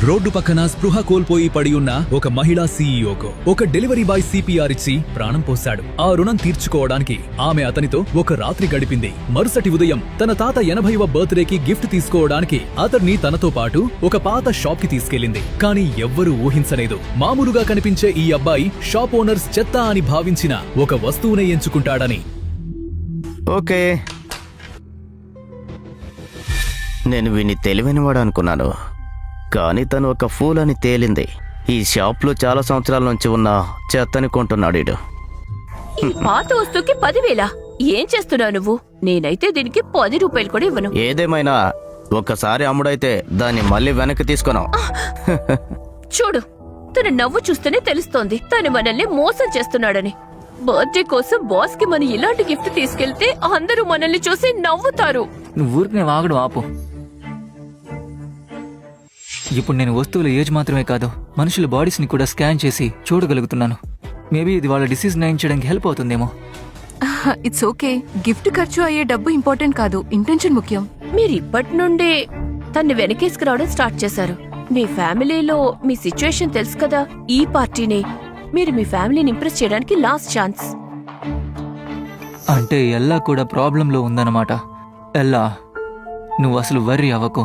Road పక్కన స్పృహ కోల్పోయి పడి ఉన్న ఒక మహిళా సీఈఓకు ఒక డెలివరీ బాయ్ సిపిఆర్ ఇచ్చి ప్రాణం పోశాడు. ఆ రుణం తీర్చుకోవడానికి ఆమె అతనితో ఒక రాత్రి గడిపింది. మరుసటి ఉదయం తన తాత 80వ బర్త్డేకి గిఫ్ట్ తీసుకోవడానికి అతన్ని తనతో పాటు ఒక పాత షాప్ కి తీసుకెళ్లింది. కానీ ఎవ్వరూ ఊహించలేదు, మామూలుగా కనిపించే ఈ అబ్బాయి షాప్ ఓనర్స్ చెత్త అని భావించిన ఒక వస్తువునే ఎంచుకుంటాడని. ఓకే, నేను వీని తెలివైనవాడు అనుకున్నాను, కానీ తను ఒక ఫూల్ అని తేలింది. ఈ షాప్లో చాలా సంవత్సరాల నుంచి ఉన్న చెత్తని కొంటున్నాడు వీడు. ఈ పాత వస్తువుకి 10,000? ఏం చేస్తున్నావు నువ్వు? నేనైతే దీనికి 10 రూపాయలు కూడా ఇవ్వను. ఏదేమైనా ఒకసారి అమ్ముడైతే దాన్ని మళ్ళీ వెనక్కి తీసుకున్నాం. చూడు, తన నవ్వు చూస్తేనే తెలుస్తోంది తను మనల్ని మోసం చేస్తున్నాడని. బర్త్డే కోసం బాస్ కి మనం ఇలాంటి గిఫ్ట్ తీసుకెళ్తే అందరూ మనల్ని చూసి నవ్వుతారు. నువ్వు ఊరికి వాగడం ఆపు. ఇప్పుడు నేను వస్తువుల ఏజ్ మాత్రమే కాదు, మనుషుల బాడీస్ ని కూడా స్కాన్ చేసి చూడగలుగుతున్నాను. మేబీ ఇది వాళ్ళ డిసీజ్ నయం చేయడానికి హెల్ప్ అవుతుందేమో. It's okay. గిఫ్ట్ ఖర్చు అయ్యే డబ్బు ఇంపార్టెంట్ కాదు, ఇంటెన్షన్ ముఖ్యం. మీరు ఇప్పటి నుండే తన్ని వెనకేసుకురావడం స్టార్ట్ చేశారు. మీ ఫ్యామిలీలో మీ సిచ్యుయేషన్ తెలుసు కదా. ఈ పార్టీనే మీరు మీ ఫ్యామిలీని ఇంప్రెస్ చేయడానికి లాస్ట్ ఛాన్స్. అంటే ఎల్లా కూడా ప్రాబ్లంలో ఉందన్నమాట. ఎల్లా, నువ్వు అసలు వర్రీ అవ్వకు.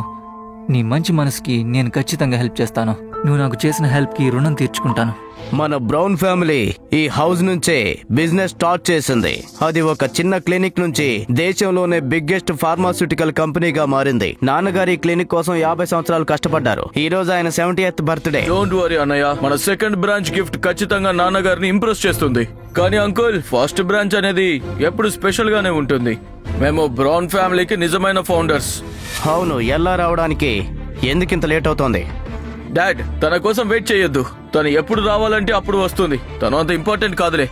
నీ మంచి మనసుకి నేను ఖచ్చితంగా హెల్ప్ చేస్తాను. నువ్వు నాకు చేసిన హెల్ప్ కి రుణం తీర్చుకుంటాను. మన బ్రౌన్ ఫ్యామిలీ ఈ హౌస్ నుంచే బిజినెస్ స్టార్ట్ చేసింది. అది ఒక చిన్న క్లినిక్ నుంచి దేశంలోనే బిగ్గెస్ట్ ఫార్మాస్యూటికల్ కంపెనీగా మారింది. నాన్నగారి క్లినిక్ కోసం 50 సంవత్సరాలు కష్టపడ్డారు. ఈ రోజు ఆయన 70th బర్త్డే. డోంట్ వరీ అన్నయ్య, మన సెకండ్ బ్రాంచ్ గిఫ్ట్ ఖచ్చితంగా నాన్నగారిని ఇంప్రెస్ చేస్తుంది. కానీ అంకుల్, ఫస్ట్ బ్రాంచ్ అనేది ఎప్పుడు స్పెషల్ గానే ఉంటుంది. మేము బ్రౌన్ ఫ్యామిలీకి నిజమైన ఫౌండర్స్. అవును, ఎలా రావడానికి ఎందుకింత లేట్ అవుతోంది? డాడ్, తన కోసం వెయిట్ చేయొద్దు. తను ఎప్పుడు రావాలంటే అప్పుడు వస్తుంది. తను అంత ఇంపార్టెంట్ కాదులే.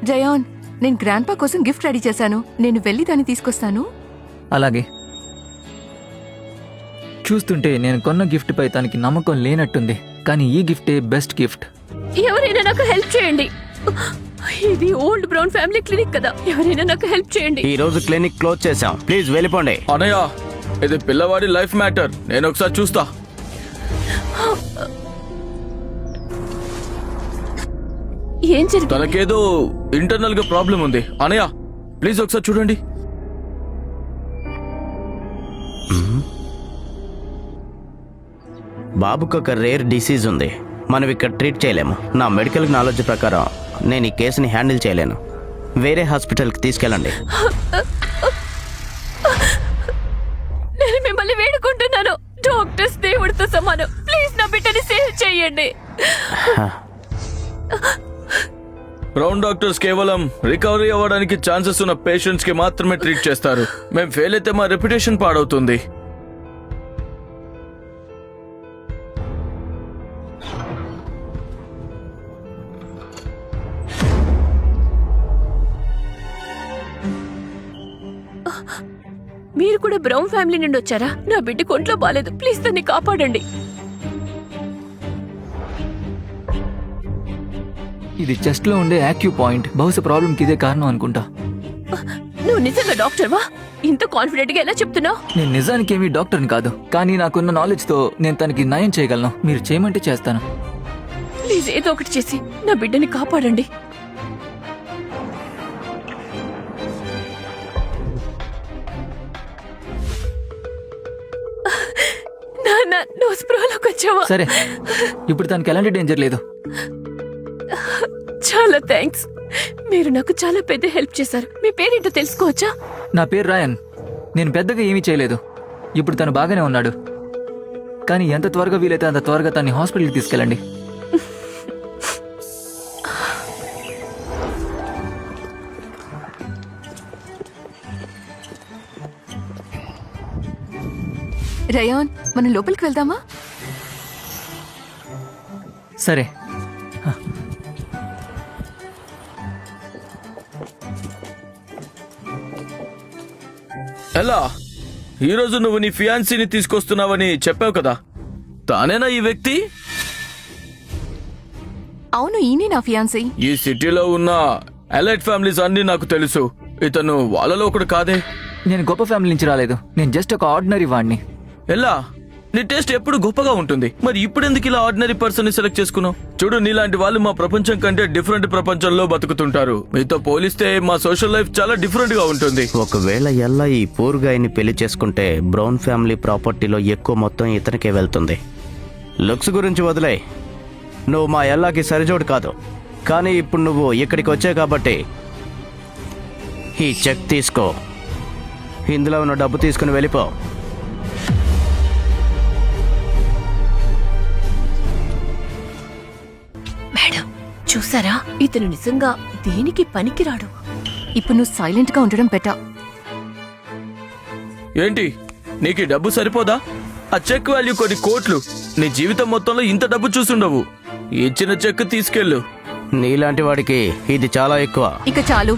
జయాన్, నేను గ్రాండ్ పా కోసం గిఫ్ట్ రెడీ చేశాను. నేను వెళ్ళి దాన్ని తీసుకొస్తాను. అలాగే. చూస్తుంటే నేను కొన్న గిఫ్ట్ పై తనకి నమ్మకం లేనట్టుంది, కానీ ఈ గిఫ్టే బెస్ట్ గిఫ్ట్. ఎవరైనా నాకు హెల్ప్ చేయండి. ఇది ఓల్డ్ బ్రౌన్ ఫ్యామిలీ క్లినిక్ కదా, ఎవరైనా నాకు హెల్ప్ చేయండి. ఈ రోజు క్లినిక్ క్లోజ్ చేశాం, ప్లీజ్ వెళ్ళిపోండి. అన్నయ్య, ఇది పిల్లవాడి లైఫ్ మ్యాటర్. నేను ఒకసారి చూస్తా. ఏం జరిగింది? తనకేదో ఇంటర్నల్ గా ప్రాబ్లం ఉంది. అన్నయ్య, ప్లీజ్ ఒకసారి చూడండి. బాబుకి ఒక రేర్ డిసీజ్ ఉంది, మనం ఇక్కడ ట్రీట్ చేయలేము. నా మెడికల్ నాలెడ్జ్ ప్రకారం నేను ఈ కేసుని హ్యాండిల్ చేయలేను. వేరే హాస్పిటల్కి తీసుకెళ్ళండి. నేను మిమ్మల్ని వేడుకుంటున్నాను, డాక్టర్స్ దేవుడితో సమానం. ప్లీజ్ నా బిడ్డని సేవ్ చేయండి. బ్రౌన్ డాక్టర్స్ కేవలం రికవరీ అవ్వడానికి ఛాన్సెస్ ఉన్న పేషెంట్స్ కి మాత్రమే ట్రీట్ చేస్తారు. మేము ఫెయిల్ అయితే మా రెప్యుటేషన్ పాడవుతుంది. మీరు కూడా బ్రౌన్ ఫ్యామిలీ నుండి వచ్చారా? నా బిడ్డ కొంట్లో బాలేదు, ప్లీజ్ దాన్ని కాపాడండి. ఇది చెస్ట్ లో ఉండే యాక్యూ పాయింట్. బహుశా ప్రాబ్లం కి ఇదే కారణం అనుకుంటా. నువ్వు నిజంగా డాక్టర్వా? ఇంత కాన్ఫిడెంట్ గా ఎలా చెప్తున్నావు? నేను నిజానికి ఏమీ డాక్టర్ని కాదు, కానీ నాకున్న నాలెడ్జ్ తో నేను తనకి నయం చేయగలను. మీరు చేయమంటే చేస్తాను. ప్లీజ్ ఏదో ఒకటి చేసి నా బిడ్డని కాపాడండి. నాన్న, నువ్వు స్పృహలోకి వచ్చావా? సరే, ఇప్పుడు తనకి ఎలాంటి డేంజర్ లేదు. చాలా థ్యాంక్స్. మీరు నాకు చాలా పెద్ద హెల్ప్ చేశారు. మీ పేరేంటో తెలుసుకోవచ్చా? నా పేరు రాయన్. నేను పెద్దగా ఏమీ చేయలేదు. ఇప్పుడు తను బాగానే ఉన్నాడు, కానీ ఎంత త్వరగా వీలైతే అంత త్వరగా తన్ని హాస్పిటల్కి తీసుకెళ్ళండి. రయాన్, మనం లోపలికి వెళ్దామా? సరే. ఎలా? ఈరోజు నువ్వు నీ ఫియాన్సీని తీసుకొస్తున్నావని చెప్పావు కదా, తానేనా ఈ వ్యక్తి? అవును, ఈయనే నా ఫియాన్సీ. ఈ సిటీలో ఉన్న ఎలైట్ ఫ్యామిలీస్ అన్ని నాకు తెలుసు. ఇతను వాళ్ళలో ఒకడు కాదే. నేను గొప్ప ఫ్యామిలీ నుంచి రాలేదు. నేను జస్ట్ ఒక ఆర్డినరీ వాడిని. ఎలా? నీ టేస్ట్ ఎప్పుడు గొప్పగా ఉంటుంది. మరి ఇప్పుడు ఎందుకు ఇలా ఆర్డినరీ పర్సన్ ని సెలెక్ట్ చేసుకున్నావు? చూడు, నీలాంటి వాళ్ళు మా ప్రపంచం కంటే డిఫరెంట్ ప్రపంచంలో బతుకుతుంటారు. మీతో పోలిస్తే మా సోషల్ లైఫ్ చాలా డిఫరెంట్ గా ఉంటుంది. ఒకవేళ ఎల్లా ఈ పూర్గాయని పెళ్లి చేసుకుంటే బ్రౌన్ ఫ్యామిలీ ప్రాపర్టీలో ఎక్కువ మొత్తం ఇతనికే వెళ్తుంది. లుక్స్ గురించి వదిలే, నువ్వు మా ఎల్లాకి సరిజోడు కాదు. కానీ ఇప్పుడు నువ్వు ఇక్కడికి వచ్చావు కాబట్టి ఈ చెక్ తీసుకో, ఇందులో ఉన్న డబ్బు తీసుకుని వెళ్ళిపో. మేడం చూసారా, ఇతను నిజంగా దేనికి పనికిరాడు. ఇప్పుడు నువ్వు సైలెంట్ గా ఉండడం బెటర్. ఏంటి, నీకు ఈ డబ్బు సరిపోదా? ఆ చెక్ వాల్యూ కొన్ని కోట్లు. నీ జీవితం మొత్తంలో ఇంత డబ్బు చూసుండవు. ఇచ్చిన చెక్ తీసుకెళ్ళు. నీలాంటి వాడికి ఇది చాలా ఎక్కువ. ఇక చాలు.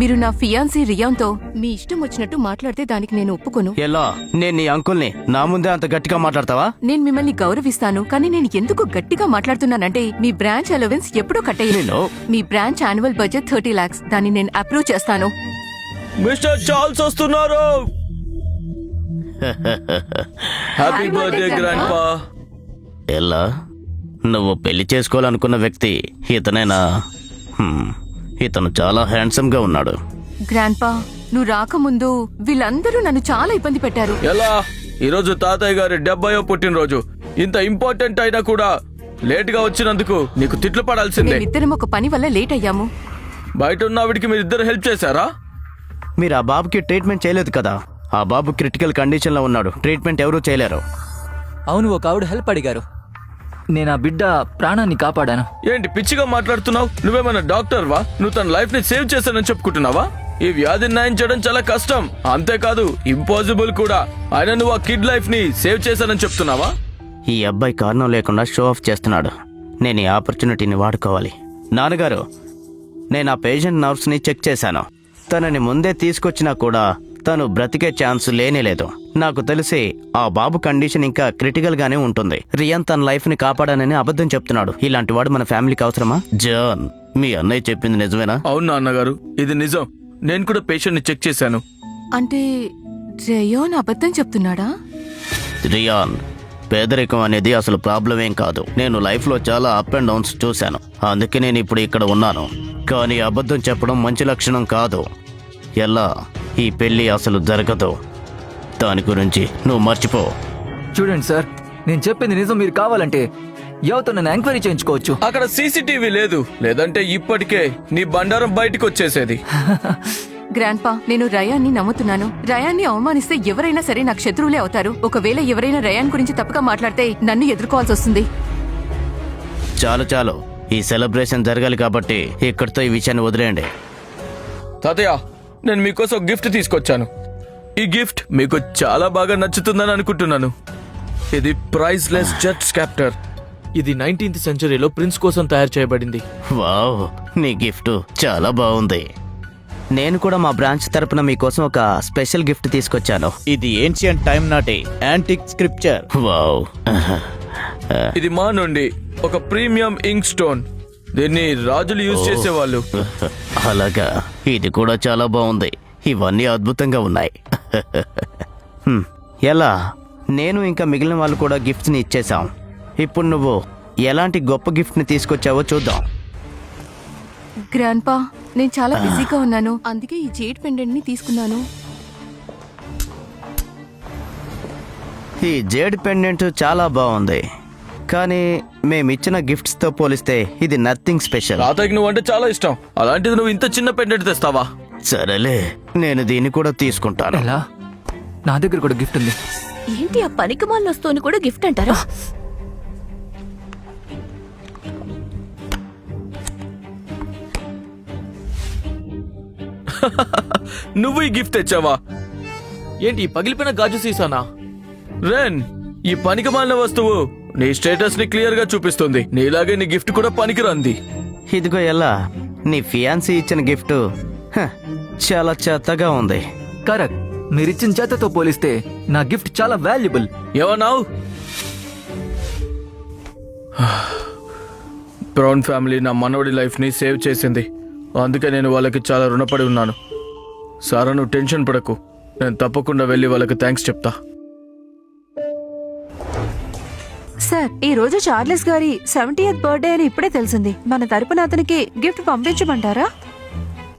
మీరు నా ఫియాన్సీ రియాన్తో మీ ఇష్టం వచ్చినట్టు మాట్లాడితే దానికి నేను ఒప్పుకోను. ఎలా? నేను నీ అంకుల్ని, నా ముందే అంత గట్టిగా మాట్లాడతావా? నేను మిమ్మల్ని గౌరవిస్తాను, కానీ నేను ఎందుకు గట్టిగా మాట్లాడుతున్నానంటే మీ బ్రాంచ్ అలవెన్స్ ఎప్పుడో కట్టేయాలి. నేను మీ బ్రాంచ్ యాన్యువల్ బడ్జెట్ 30 lakhs. దాన్ని నేను అప్రూవ్ చేస్తాను. మిస్టర్ చార్ల్స్ వస్తున్నారు. హ్యాపీ బర్త్డే గ్రాండ్ పా. ఎలా? నువ్వు పెళ్లి చేసుకోవాలనుకున్న వ్యక్తి ఇతనేనా? ఇతను చాలా హ్యాండ్సమ్ గా ఉన్నాడు. గ్రాండ్ పా, నువ్వు రాకముందు వీళ్ళందరూ నన్ను చాలా ఇబ్బంది పెట్టారు. ఎలా? ఈరోజు తాతయ్య గారి 70వ పుట్టినరోజు. ఇంత ఇంపార్టెంట్ అయినా కూడా లేట్ గా వచ్చినందుకు నీకు తిట్లు పడాల్సిందే. మేమిద్దరం ఒక పని వల్ల లేట్ అయ్యాము. బయట ఉన్న ఆవిడికి మీరిద్దరు హెల్ప్ చేశారా? మీరు ఆ బాబుకి ట్రీట్మెంట్ చేయలేదు కదా? ఆ బాబు క్రిటికల్ కండిషన్ లో ఉన్నాడు. ట్రీట్మెంట్ ఎవరూ చేయలేరు. అవును, ఒక ఆవిడ హెల్ప్ అడిగారు. నేను ఆ బిడ్డ ప్రాణాన్ని కాపాడాను. ఏంటి పిచ్చిగా మాట్లాడుతున్నావు? నువ్వేమైనా డాక్టర్ వా? నువ్వు తన లైఫ్ ని సేవ్ చేశానని చెప్పుకుంటున్నావా? ఈ వ్యాధిని నయం చేయడం చాలా కష్టం, అంతేకాదు ఇంపాసిబుల్ కూడా. అయినా నువ్వు ఆ కిడ్ లైఫ్ ని సేవ్ చేశానని చెప్తున్నావా? ఈ అబ్బాయి కారణం లేకుండా షో ఆఫ్ చేస్తున్నాడు. నేను ఈ ఆపర్చునిటీని వాడుకోవాలి. నాన్నగారు, నేను ఆ పేషెంట్ నర్వ్స్ ని చెక్ చేశాను. తనని ముందే తీసుకొచ్చినా కూడా తను బ్రతికే ఛాన్స్ లేనేలేదు. నాకు తెలిసి ఆ బాబు కండిషన్ ఇంకా క్రిటికల్ గానే ఉంటుంది. రియాన్ తన లైఫ్ ని కాపాడానని అబద్ధం చెప్తున్నాడు. ఇలాంటి వాడు మన ఫ్యామిలీకి అవసరమా? జాన్, మీ అన్నయ్య చెప్పింది నిజమేనా? అవును నాన్నగారు, ఇది నిజం. నేను కూడా పేషెంట్ ని చెక్ చేశాను. అంటే రేయోన్ అబద్ధం చెప్తున్నాడా? రియాన్, పేదరికం అనేది అసలు ప్రాబ్లం ఏం కాదు. నేను లైఫ్ లో చాలా అప్ అండ్ డౌన్స్ చూశాను. అందుకే నేను ఇప్పుడు ఇక్కడ ఉన్నాను. కానీ అబద్ధం చెప్పడం మంచి లక్షణం కాదు. ఎలా? ఈ పెళ్లి అసలు జరగదు. దాని గురించి నువ్వు మర్చిపో. చూడండి సార్, నేను చెప్పింది నిజం. మీరు కావాలంటే ఎవరితో నన్ను ఎంక్వైరీ చేయించుకోవచ్చు. అక్కడ సీసీటీవీ లేదు, లేదంటే ఇప్పటికే నీ బండారం బయటకు వచ్చేసేది. గ్రాండ్ పా, నేను రయాన్ని నమ్ముతున్నాను. రయాన్ని అవమానిస్తే ఎవరైనా సరే నాకు శత్రువులే అవుతారు. ఒకవేళ ఎవరైనా రయాన్ గురించి తప్పుగా మాట్లాడితే నన్ను ఎదుర్కోవాల్సి వస్తుంది. చాలు చాలు, ఈ సెలబ్రేషన్ జరగాలి కాబట్టి ఇక్కడితో ఈ విషయాన్ని వదిలేయండి. తాతయ్య, నేను మీకోసం ఒక గిఫ్ట్ తీసుకొచ్చాను. ఈ గిఫ్ట్ మీకు చాలా బాగా నచ్చుతుందని అనుకుంటున్నాను. ఇది ప్రైస్లెస్ జెట్ స్కాప్టర్. ఇది 19th సెంచరీలో ప్రిన్స్ కోసం తయారు చేయబడింది. వావ్, నీ గిఫ్ట్ చాలా బాగుంది. నేను కూడా మా బ్రాంచ్ తరపున మీకోసం ఒక స్పెషల్ గిఫ్ట్ తీసుకొచ్చాను. ఇది ఏన్షియంట్ టైం నాటి యాంటిక్ స్క్రిప్చర్. వావ్. ఇది మా నుండి ఒక ప్రీమియం ఇంక్ స్టోన్. దీన్ని రాజులు యూజ్ చేసేవాళ్ళు. అలాగా, ఇది కూడా చాలా బాగుంది. ఇవన్నీ అద్భుతంగా ఉన్నాయి. ఎలా? నేను ఇంకా మిగిలిన వాళ్ళు కూడా గిఫ్ట్స్ ని ఇచ్చేసాం. ఇప్పుడు నువ్వు ఎలాంటి గొప్ప గిఫ్ట్ ని తీసుకొచ్చావో చూద్దాం. గ్రాండ్ పా, నేను చాలా బిజీగా ఉన్నాను, అందుకే ఈ జేడ్ పెండెంట్ ని తీసుకున్నాను. ఈ జేడ్ పెండెంట్ చాలా బాగుంది, కానీ మేమిచ్చిన గిఫ్ట్స్ తో పోలిస్తే ఇది నథింగ్ స్పెషల్. తాతయ్యకి నువ్వు అంటే చాలా ఇష్టం, అలాంటిది నువ్వు ఇంత చిన్న పెండెంట్ తెస్తావా? సరేలే, నేను దీన్ని కూడా తీసుకుంటాను. ఎలా? నా దగ్గర కూడా గిఫ్ట్ ఉంది. ఏంటి ఆ పనికిమాలిన వస్తువుని కూడా గిఫ్ట్ అంటారా? నువ్వు ఈ గిఫ్ట్ తెచ్చావా? ఏంటి పగిలిపోయిన గాజు సీసానా? రెన్, ఈ పనికిమాలిన వస్తువు నీ స్టేటస్ ని క్లియర్ గా చూపిస్తుంది. నీలాగే నీ గిఫ్ట్ కూడా పనికిరంది. ఇదిగో ఎలా, నీ ఫియాన్సీ ఇచ్చిన గిఫ్ట్ చాలా చెత్తగా ఉంది. కరెక్ట్, మీరిచ్చిన చేతతో పోలిస్తే నా గిఫ్ట్ చాలా వాల్యుబుల్. ఏమన్నావు? బ్రౌన్ ఫ్యామిలీ నా మనవడి లైఫ్ ని సేవ్ చేసింది. అందుకే నేను వాళ్ళకి చాలా రుణపడి ఉన్నాను. సారా, నువ్వు టెన్షన్ పడకు. నేను తప్పకుండా వెళ్ళి వాళ్ళకి థ్యాంక్స్ చెప్తా. సార్ ఈ రోజు చార్లెస్ గారి 70th బర్త్డే అని ఇప్పుడే తెలిసింది. మన తరపున అతనికి గిఫ్ట్ పంపించమంటారా?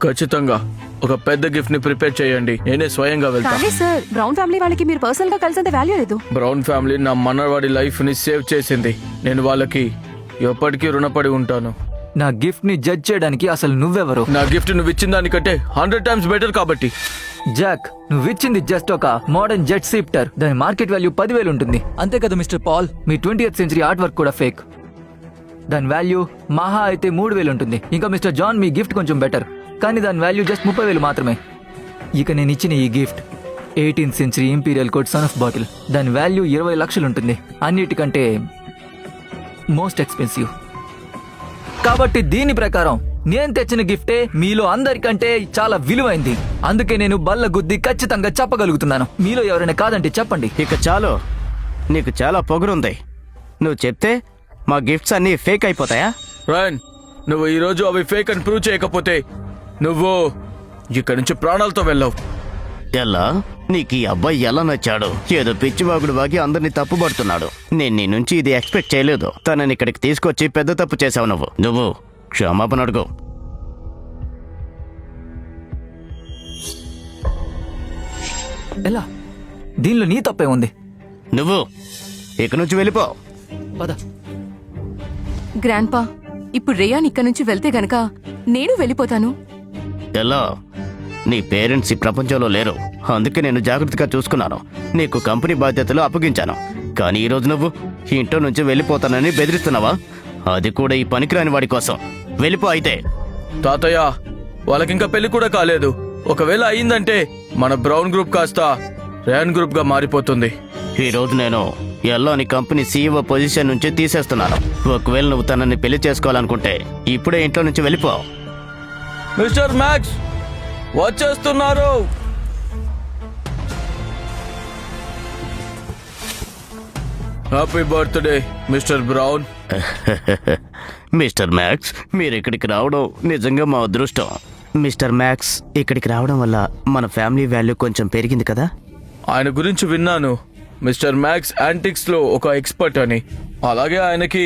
ఖచ్చితంగా ఒక పెద్ద గిఫ్ట్ ని ప్రిపేర్ చేయండి, నేనే స్వయంగా వెళ్తా. కానీ సార్ బ్రౌన్ ఫ్యామిలీ వాళ్ళకి మీరు పర్సనల్ గా కలిసేంత వాల్యూ లేదు. బ్రౌన్ ఫ్యామిలీ నా మనవాడి లైఫ్ ని సేవ్ చేసింది. నేను వాళ్ళకి ఎప్పటికీ రుణపడి ఉంటాను. నా గిఫ్ట్ ని జడ్జ్ చేయడానికి అసలు నువ్వెవరు? నా గిఫ్ట్ నువ్వు ఇచ్చిన దానికంటే 100 times బెటర్ కాబట్టి. జాక్, నువ్వు ఇచ్చింది జస్ట్ ఒక మోడర్న్ జెట్ సిప్టర్. దాని మార్కెట్ వాల్యూ 10,000 ఉంటుంది. అంతే కదా మిస్టర్ పాల్. మీ 20th century ఆర్ట్ వర్క్ కూడా ఫేక్. దాని వాల్యూ మహా అయితే 3,000 ఉంటుంది. ఇంకా మిస్టర్ జాన్, మీ గిఫ్ట్ కొంచెం బెటర్, కానీ దాని వాల్యూ జస్ట్ 30,000 మాత్రమే. ఇక నేను ఇచ్చిన ఈ gift 18th century imperial code son of bottle. దాని వాల్యూ 20 లక్షలు ఉంటుంది. అన్నిటికంటే మోస్ట్ ఎక్స్పెన్సివ్. కాబట్టి దీని ప్రకారం నేను తెచ్చిన గిఫ్టే మీలో అందరికంటే చాలా విలువైంది. అందుకే నేను బల్ల గుద్ది ఖచ్చితంగా చెప్పగలుగుతున్నాను. మీలో ఎవరైనా కాదంటే చెప్పండి. ఇక చాలు, నీకు చాలా పొగరుంది. నువ్వు చెప్తే మా గిఫ్ట్స్ అన్నీ ఫేక్ అయిపోతాయా? రాయన్, నువ్వు ఈ రోజు అవి ఫేక్ అని ప్రూవ్ చేయకపోతే నువ్వు ఇక్కడి నుంచి ప్రాణాలతో వెళ్ళావు. ఎలా? నీకు ఈ అబ్బాయి ఎలా నచ్చాడు? ఏదో పిచ్చివాగుడు వాగి అందరినీ తప్పుపడుతున్నాడు. నేను నీ నుంచి ఇది ఎక్స్పెక్ట్ చేయలేదు. తనని ఇక్కడికి తీసుకొచ్చి పెద్ద తప్పు చేశావు. నువ్వు క్షమాపణ అడుగు. ఎలా? దీనిలో నీ తప్పే ఉంది. నువ్వు ఇక నుంచి వెళ్ళిపో. పద. గ్రాండ్ పా, ఇప్పుడు రేయాన్ ఇక్కడ నుంచి వెళ్తే గనక నేను వెళ్ళిపోతాను. ఎలా? నీ పేరెంట్స్ ఈ ప్రపంచంలో లేరు, అందుకే నేను జాగ్రత్తగా చూసుకున్నాను. నీకు కంపెనీ బాధ్యతలు అప్పగించాను. కానీ ఈరోజు నువ్వు ఇంట్లో నుంచి వెళ్ళిపోతానని బెదిరిస్తున్నావా? అది కూడా ఈ పనికిరాని వాడి కోసం. వెళ్ళిపో అయితే. తాతయ్య, వాళ్ళకింకా పెళ్లి కూడా కాలేదు. ఒకవేళ అయిందంటే మన బ్రౌన్ గ్రూప్ కాస్త రేయన్ గ్రూప్ గా మారిపోతుంది. ఈ రోజు నేను ఎల్లోని కంపెనీ సీఈఓ పొజిషన్ నుంచి తీసేస్తున్నాను. ఒకవేళ నువ్వు తనని పెళ్లి చేసుకోవాలనుకుంటే ఇప్పుడే ఇంట్లో నుంచి వెళ్ళిపో. మిస్టర్ మ్యాక్స్ వచ్చేస్తున్నారు. Happy birthday mister brown. Mister max, మీరు ఇక్కడికి రావడం నిజంగా మా అదృష్టం. మిస్టర్ మ్యాక్స్ ఇక్కడికి రావడం వల్ల మన ఫ్యామిలీ వాల్యూ కొంచెం పెరిగింది కదా. ఆయన గురించి విన్నాను. మిస్టర్ మ్యాక్స్ యాంటిక్స్ లో ఒక ఎక్స్పర్ట్ అని, అలాగే ఆయనకి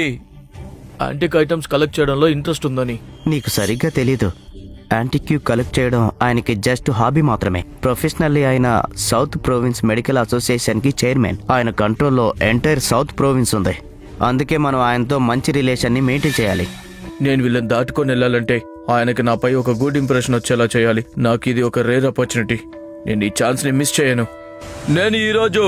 యాంటిక్ ఐటమ్స్ కలెక్ట్ చేయడంలో ఇంట్రెస్ట్ ఉందని. నీకు సరిగ్గా తెలీదు. యాంటిక్యూ కలెక్ట్ చేయడం ఆయనకి జస్ట్ హాబీ మాత్రమే. ప్రొఫెషనల్లీ ఆయన సౌత్ ప్రొవిన్స్ మెడికల్ అసోసియేషన్ కి చైర్మన్. ఆయన కంట్రోల్లో ఎంటైర్ సౌత్ ప్రొవిన్స్ ఉంది. అందుకే మనం ఆయనతో మంచి రిలేషన్ ని మెయింటైన్ చేయాలి. నేను వీళ్ళని దాటుకొని వెళ్ళాలంటే ఆయనకి నాపై ఒక గుడ్ ఇంప్రెషన్ వచ్చేలా చేయాలి. నాకు ఇది ఒక రేర్ ఆపర్చునిటీ. నేను ఈ ఛాన్స్ ని మిస్ చేయను. నేను ఈరోజు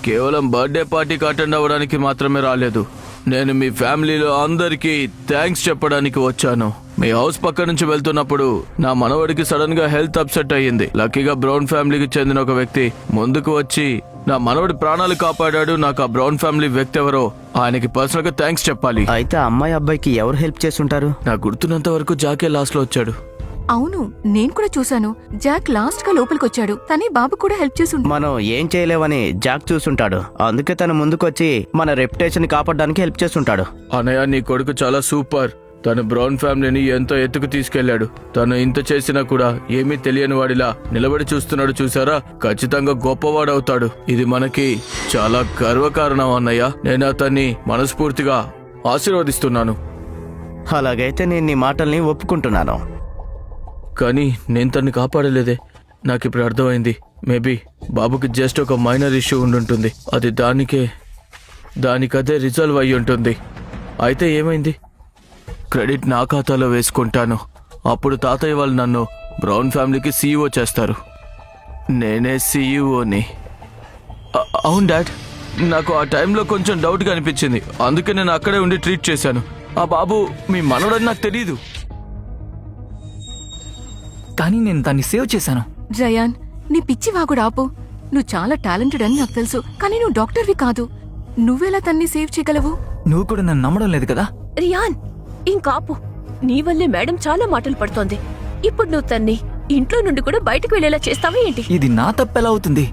కేవలం బర్త్డే పార్టీకి అటెండ్ అవ్వడానికి మాత్రమే రాలేదు. నేను మీ ఫ్యామిలీలో అందరికీ థ్యాంక్స్ చెప్పడానికి వచ్చాను. మీ హౌస్ పక్క నుంచి వెళ్తున్నప్పుడు నా మనవడికి సడన్ గా హెల్త్ అప్సెట్ అయ్యింది. లక్కీగా బ్రౌన్ ఫ్యామిలీకి చెందిన ఒక వ్యక్తి ముందుకు వచ్చి నా మనవడి ప్రాణాలు కాపాడాడు. నాకు ఆ బ్రౌన్ ఫ్యామిలీ వ్యక్తి ఎవరో ఆయనకి పర్సనల్ గా థ్యాంక్స్ చెప్పాలి. అయితే అమ్మాయి అబ్బాయికి ఎవరు హెల్ప్ చేస్తుంటారు? నాకు గుర్తున్నంత వరకు జాకే లాస్ట్ లో వచ్చాడు. అవును, నేను కూడా చూశాను. జాక్ లాస్ట్ గా లోపలికొచ్చాడు. తనే బాబు కూడా హెల్ప్ చేసి మనం ఏం చేయలేవని జాక్ చూస్తుంటాడు. అందుకే తను ముందుకొచ్చి మన రెప్యుటేషన్ కాపాడడానికి హెల్ప్ చేస్తుంటాడు. అన్నయ్య, నీ కొడుకు చాలా సూపర్. తను బ్రౌన్ ఫ్యామిలీని ఎంతో ఎత్తుకు తీసుకెళ్లాడు. తను ఇంత చేసినా కూడా ఏమీ తెలియని వాడిలా నిలబడి చూస్తున్నాడు. చూసారా? ఖచ్చితంగా గొప్పవాడవుతాడు. ఇది మనకి చాలా గర్వకారణం అన్నయ్య. నేను అతన్ని మనస్ఫూర్తిగా ఆశీర్వదిస్తున్నాను. అలాగైతే నేను నీ మాటల్ని ఒప్పుకుంటున్నాను. కానీ నేను తన్ని కాపాడలేదే. నాకు ఇప్పుడు అర్థమైంది. మేబీ బాబుకి జస్ట్ ఒక మైనర్ ఇష్యూ ఉండుంటుంది. అది దానికదే రిజాల్వ్ అయ్యి ఉంటుంది. అయితే ఏమైంది? క్రెడిట్ నా ఖాతాలో వేసుకుంటాను. అప్పుడు తాతయ్య వాళ్ళు నన్ను బ్రౌన్ ఫ్యామిలీకి సీఈఓ చేస్తారు. నేనే సీఈఓని. అవును డాడ్, నాకు ఆ టైంలో కొంచెం డౌట్గా అనిపించింది. అందుకే నేను అక్కడే ఉండి ట్రీట్ చేశాను. ఆ బాబు మీ మనోడని నాకు తెలీదు. కానీ నేను దాన్ని సేవ్ చేశాను. రయాన్, నీ పిచ్చి వాగుడు ఆపు. నువ్వు చాలా టాలెంటెడ్ అని నాకు తెలుసు, కానీ నువ్వు డాక్టర్వి కాదు. నువ్వెలా తన్ని సేవ్ చేయగలవు? నువ్వు కూడా నన్ను నమ్మడం లేదు కదా. రియాన్, ఇంకాపు. నీ వల్లే మేడం చాలా మాటలు పడుతోంది. ఇప్పుడు నువ్వు తన్ని ఇంట్లో నుండి కూడా బయటకు వెళ్ళేలా చేస్తావా ఏంటి? ఇది నా తప్పెలా అవుతుంది?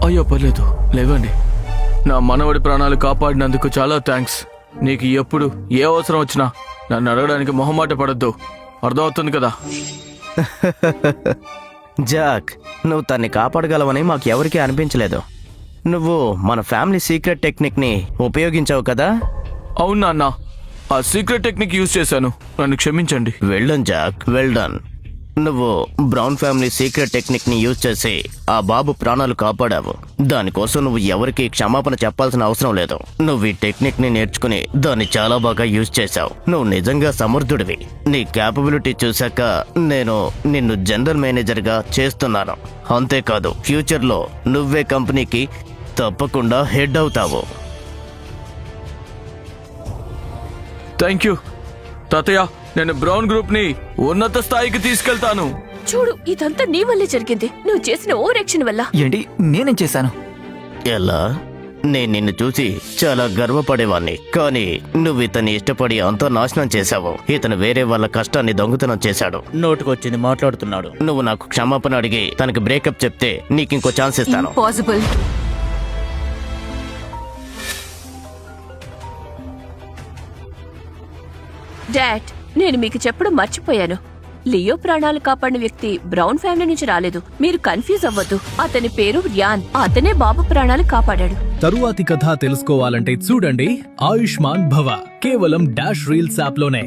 అయ్యో పర్లేదు, లేవండి. నా మనవడి ప్రాణాలు కాపాడినందుకు చాలా థ్యాంక్స్. నీకు ఎప్పుడు ఏ అవసరం వచ్చినా నన్ను అడగడానికి మొహమాట పడద్దు. అర్థమవుతుంది కదా? జాక్, నువ్వు తన్ని కాపాడగలవని మాకు ఎవరికీ అనిపించలేదు. నువ్వు మన ఫ్యామిలీ సీక్రెట్ టెక్నిక్ ని ఉపయోగించావు కదా? అవును నాన్న, ఆ సీక్రెట్ టెక్నిక్ యూజ్ చేశాను. నన్ను క్షమించండి. Well done Jack, well done. నువ్వు బ్రౌన్ ఫ్యామిలీ సీక్రెట్ టెక్నిక్ ని యూజ్ చేసి ఆ బాబు ప్రాణాలు కాపాడావు. దానికోసం నువ్వు ఎవరికి క్షమాపణ చెప్పాల్సిన అవసరం లేదు. నువ్వు ఈ టెక్నిక్ ని నేర్చుకుని దాన్ని చాలా బాగా యూజ్ చేశావు. నువ్వు నిజంగా సమర్థుడివి. నీ క్యాపబిలిటీ చూశాక నేను నిన్ను జనరల్ మేనేజర్ గా చేస్తున్నాను. అంతేకాదు, ఫ్యూచర్ లో నువ్వే కంపెనీకి తప్పకుండా హెడ్ అవుతావు. థ్యాంక్ యూ తాతయ్య. నేను బ్రౌన్ గ్రూప్ ని ఉన్నత స్థాయికి తీసుకెళ్తాను. చూడు, ఇదంతా నీ వల్లే జరిగింది. నువ్వు చేసిన ఓవర్ యాక్షన్ వల్ల. ఏంటి నేనేం చేశాను? ఎలా? నేను నిన్ను చూసి చాలా గర్వపడేవాణ్ణి, కానీ నువ్వు ఇతన్ని ఇష్టపడి అంతా నాశనం చేశావు. ఇతను వేరే వాళ్ళ కష్టాన్ని దొంగతనం చేశాడు. నోటుకొచ్చింది మాట్లాడుతున్నాడు. నువ్వు నాకు క్షమాపణ అడిగి తనకి బ్రేకప్ చెప్తే నీకు ఇంకో ఛాన్స్ ఇస్తాను. ఇంపాసిబుల్. డాడ్, నేను మీకు చెప్పడం మర్చిపోయాను. లియో ప్రాణాలు కాపాడిన వ్యక్తి బ్రౌన్ ఫ్యామిలీ నుంచి రాలేదు. మీరు కన్ఫ్యూజ్ అవ్వద్దు. అతని పేరు రియాన్. అతనే బాబు ప్రాణాలు కాపాడాడు. తరువాతి కథ తెలుసుకోవాలంటే చూడండి ఆయుష్మాన్ భవ కేవలం డాష్ రీల్స్ యాప్ లోనే.